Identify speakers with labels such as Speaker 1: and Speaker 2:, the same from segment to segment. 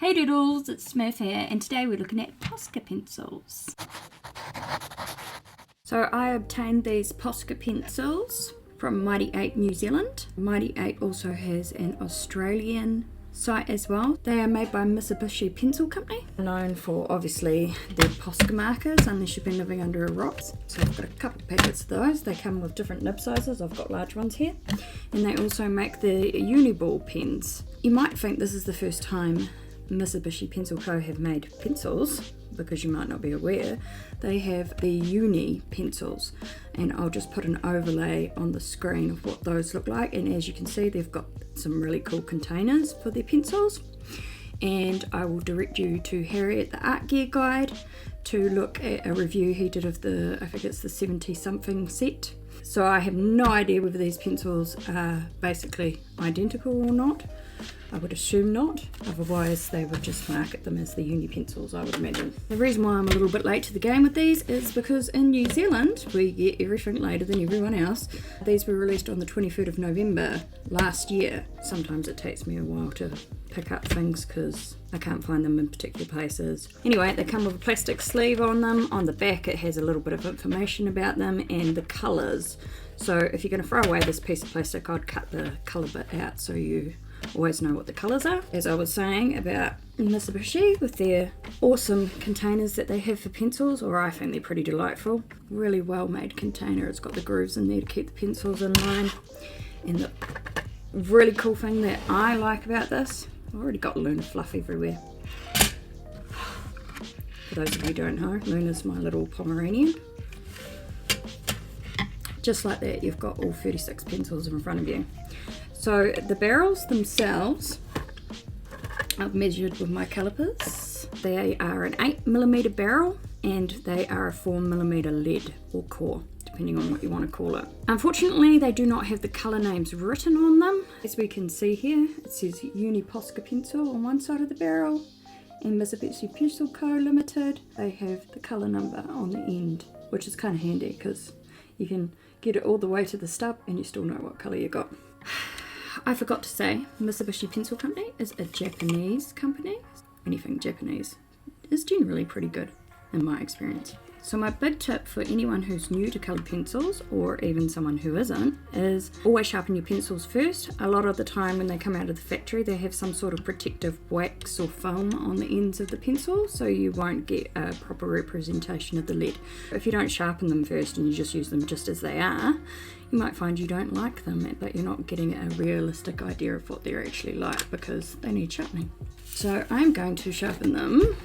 Speaker 1: Hey Doodles, it's Smurf here, and today we're looking at Posca Pencils. So I obtained these Posca Pencils from Mighty 8 New Zealand. Mighty 8 also has an Australian site as well. They are made by Mitsubishi Pencil Company, known for obviously their Posca markers, unless you've been living under a rock. So I've got a couple of packets of those. They come with different nib sizes. I've got large ones here. And they also make the Uniball pens. You might think this is the first time Mitsubishi Pencil Co. have made pencils, because you might not be aware. They have the Uni pencils, and I'll just put an overlay on the screen of what those look like. And as you can see, they've got some really cool containers for their pencils, and I will direct you to Harry at the Art Gear Guide to look at a review he did of the, I think it's the 70 something set. So I have no idea whether these pencils are basically identical or not. I would assume not, otherwise they would just market them as the Uni pencils, I would imagine. The reason why I'm a little bit late to the game with these is because in New Zealand we get everything later than everyone else. These were released on the 23rd of November last year. Sometimes it takes me a while to pick up things because I can't find them in particular places. Anyway, they come with a plastic sleeve on them. On the back it has a little bit of information about them and the colours. So if you're going to throw away this piece of plastic, I'd cut the colour bit out so you always know what the colours are. As I was saying about Mitsubishi with their awesome containers that they have for pencils, or I think they're pretty delightful. Really well made container. It's got the grooves in there to keep the pencils in line. And the really cool thing that I like about this, I've already got Luna fluff everywhere. For those of you who don't know, Luna's my little Pomeranian. Just like that, you've got all 36 pencils in front of you. So the barrels themselves, I've measured with my calipers. They are an 8mm barrel and they are a 4mm lead or core, depending on what you want to call it. Unfortunately, they do not have the colour names written on them. As we can see here, it says Uni Posca Pencil on one side of the barrel and Mitsubishi Pencil Co. Limited. They have the colour number on the end, which is kind of handy because you can get it all the way to the stub and you still know what colour you got. I forgot to say, Mitsubishi Pencil Company is a Japanese company. Anything Japanese is generally pretty good in my experience. So my big tip for anyone who's new to coloured pencils, or even someone who isn't, is always sharpen your pencils first. A lot of the time when they come out of the factory, they have some sort of protective wax or foam on the ends of the pencil, so you won't get a proper representation of the lead. If you don't sharpen them first and you just use them just as they are, you might find you don't like them, but you're not getting a realistic idea of what they're actually like because they need sharpening. So I'm going to sharpen them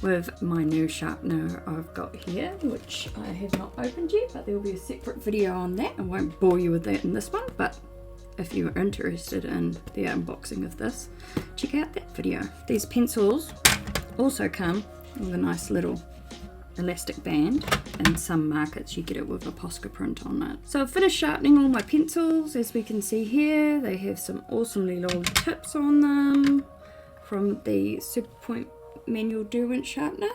Speaker 1: with my new sharpener I've got here, which I have not opened yet, but there will be a separate video on that. I won't bore you with that in this one, but if you're interested in the unboxing of this, check out that video. These pencils also come with a nice little elastic band, and some markets you get it with a Posca print on it. So I've finished sharpening all my pencils. As we can see here, they have some awesomely long tips on them from the Super Point manual Derwent sharpener.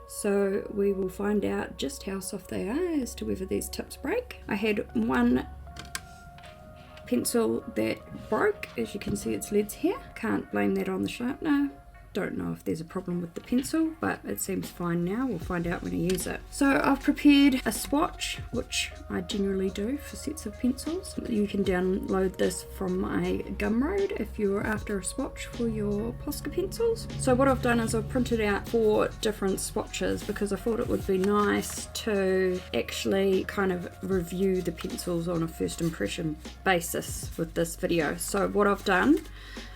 Speaker 1: So we will find out just how soft they are as to whether these tips break. I had one pencil that broke. As you can see, its lead's here. Can't blame that on the sharpener. Don't know if there's a problem with the pencil, but it seems fine now. We'll find out when I use it. So I've prepared a swatch, which I generally do for sets of pencils. You can download this from my Gumroad if you're after a swatch for your Posca pencils. So what I've done is I've printed out 4 different swatches because I thought it would be nice to actually kind of review the pencils on a first impression basis with this video. So what I've done,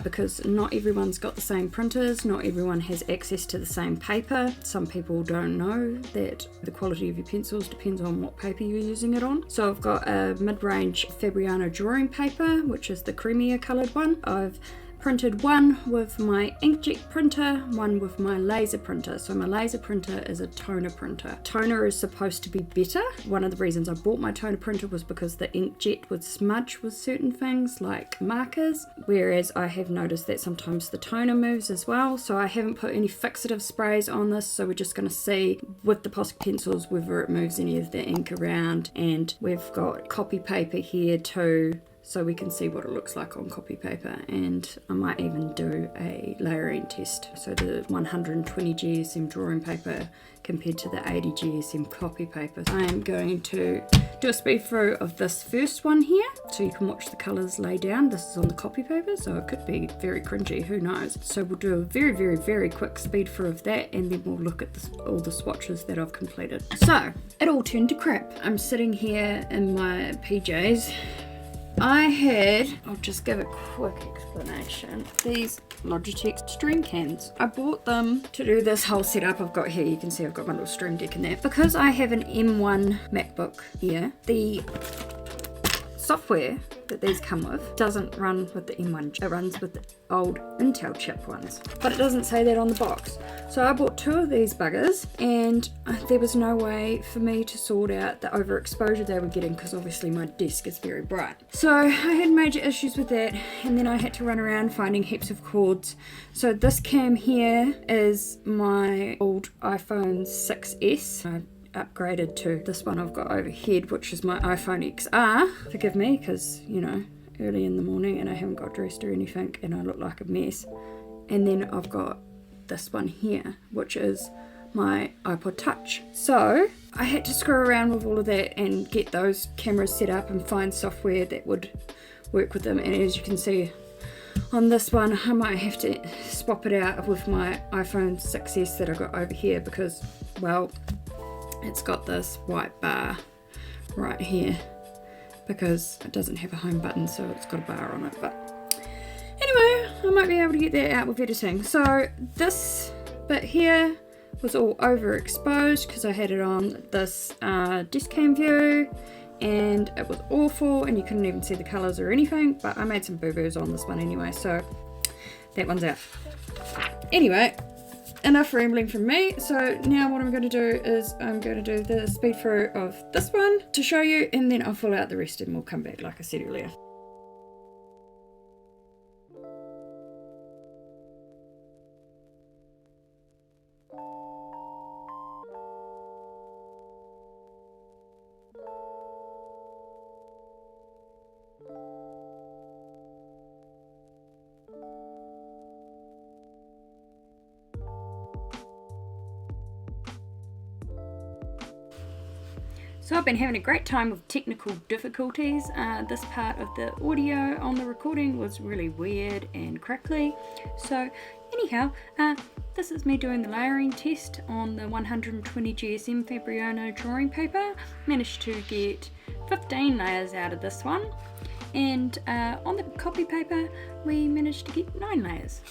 Speaker 1: because not everyone's got the same printers, not everyone has access to the same paper. Some people don't know that the quality of your pencils depends on what paper you're using it on. So I've got a mid-range Fabriano drawing paper, which is the creamier coloured one. I've printed one with my inkjet printer, one with my laser printer. So my laser printer is a toner printer. Toner is supposed to be better. One of the reasons I bought my toner printer was because the inkjet would smudge with certain things like markers, whereas I have noticed that sometimes the toner moves as well. So I haven't put any fixative sprays on this, so we're just going to see with the Posca pencils whether it moves any of the ink around. And we've got copy paper here too, so we can see what it looks like on copy paper, and I might even do a layering test. So the 120 GSM drawing paper compared to the 80 GSM copy paper. I am going to do a speed through of this first one here so you can watch the colours lay down. This is on the copy paper, so it could be very cringy, who knows. So we'll do a very quick speed through of that, and then we'll look at all the swatches that I've completed. So it all turned to crap. I'm sitting here in my PJs. I'll just give a quick explanation. These Logitech stream cans. I bought them to do this whole setup I've got here. You can see I've got my little stream deck in there. Because I have an M1 MacBook here, the software that these come with doesn't run with the M1, it runs with the old Intel chip ones, but it doesn't say that on the box. So I bought 2 of these buggers, and there was no way for me to sort out the overexposure they were getting, because obviously my desk is very bright. So I had major issues with that, and then I had to run around finding heaps of cords. So this cam here is my old iPhone 6S. I upgraded to this one I've got overhead, which is my iPhone XR. Forgive me, because, you know, early in the morning and I haven't got dressed or anything and I look like a mess. And then I've got this one here, which is my iPod Touch. So I had to screw around with all of that and get those cameras set up and find software that would work with them. And as you can see on this one, I might have to swap it out with my iPhone 6S that I got over here, because, well, it's got this white bar right here because it doesn't have a home button, so it's got a bar on it. But anyway, I might be able to get that out with editing. So this bit here was all overexposed because I had it on this desk cam view, and it was awful and you couldn't even see the colours or anything, but I made some boo-boos on this one anyway, so that one's out. Anyway, enough rambling from me. So now what I'm going to do is I'm going to do the speed through of this one to show you, and then I'll fill out the rest and we'll come back like I said earlier. So I've been having a great time with technical difficulties. This part of the audio on the recording was really weird and crackly. So anyhow, this is me doing the layering test on the 120 GSM Fabriano drawing paper. Managed to get 15 layers out of this one. And on the copy paper, we managed to get 9 layers.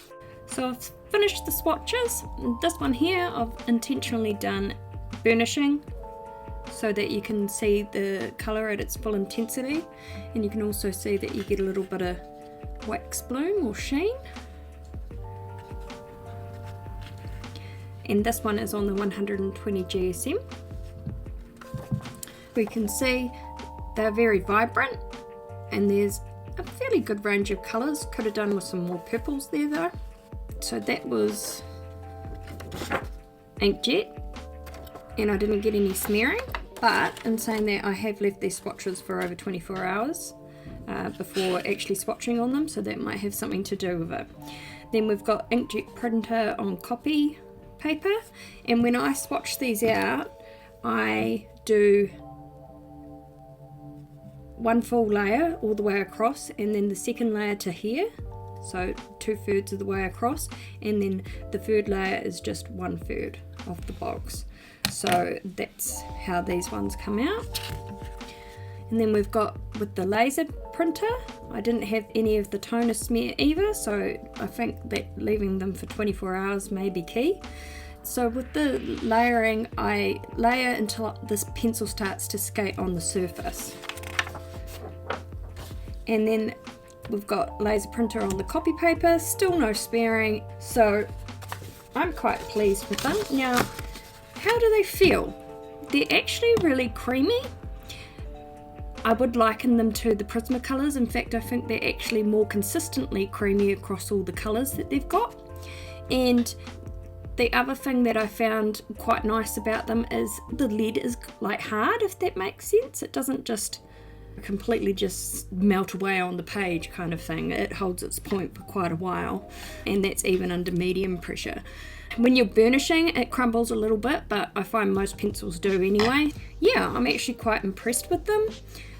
Speaker 1: So I've finished the swatches. This one here, I've intentionally done burnishing so that you can see the colour at its full intensity, and you can also see that you get a little bit of wax bloom or sheen. And this one is on the 120 GSM. We can see they're very vibrant, and there's a fairly good range of colours. Could have done with some more purples there though. So that was inkjet, and I didn't get any smearing. But in saying that, I have left these swatches for over 24 hours before actually swatching on them, so that might have something to do with it. Then we've got inkjet printer on copy paper, and when I swatch these out, I do one full layer all the way across, and then the second layer to here, so 2/3 of the way across, and then the third layer is just 1/3 of the box. So that's how these ones come out. And then we've got with the laser printer, I didn't have any of the toner smear either, so I think that leaving them for 24 hours may be key. So with the layering, I layer until this pencil starts to skate on the surface. And then we've got laser printer on the copy paper, still no smearing, so I'm quite pleased with them. Now, how do they feel? They're actually really creamy. I would liken them to the Prismacolors. In fact, I think they're actually more consistently creamy across all the colours that they've got. And the other thing that I found quite nice about them is the lead is like hard, if that makes sense. It doesn't just completely just melt away on the page kind of thing. It holds its point for quite a while, and that's even under medium pressure. When you're burnishing, it crumbles a little bit, but I find most pencils do anyway. Yeah, I'm actually quite impressed with them.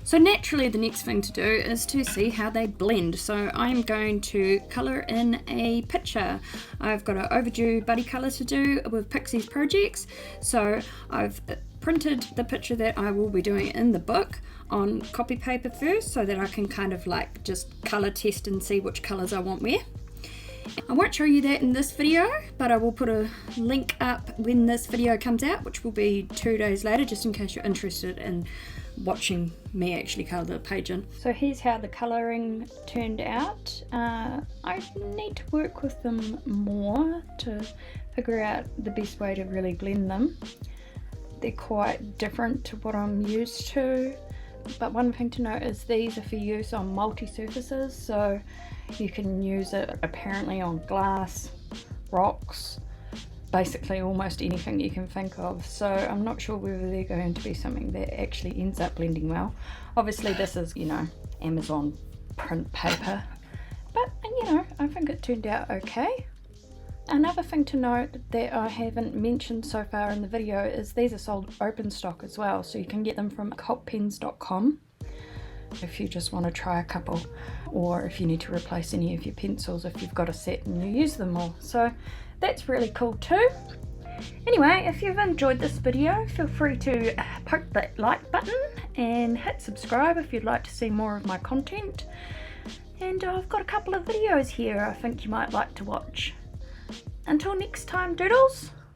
Speaker 1: So naturally the next thing to do is to see how they blend. So I'm going to colour in a picture. I've got an overdue buddy colour to do with Pixie's projects. So I've printed the picture that I will be doing in the book on copy paper first, so that I can kind of like just colour test and see which colours I want where. I won't show you that in this video, but I will put a link up when this video comes out, which will be 2 days later, just in case you're interested in watching me actually colour the page in. So here's how the colouring turned out. I need to work with them more to figure out the best way to really blend them. They're quite different to what I'm used to, but one thing to note is these are for use on multi-surfaces, so you can use it apparently on glass, rocks, basically almost anything you can think of. So I'm not sure whether they're going to be something that actually ends up blending well. Obviously this is, you know, Amazon print paper, but you know, I think it turned out okay. Another thing to note that I haven't mentioned so far in the video is these are sold open stock as well, so you can get them from cultpens.com if you just want to try a couple, or if you need to replace any of your pencils if you've got a set and you use them all. So that's really cool too. Anyway, if you've enjoyed this video, feel free to poke that like button and hit subscribe if you'd like to see more of my content. And I've got a couple of videos here I think you might like to watch. Until next time, Doodles!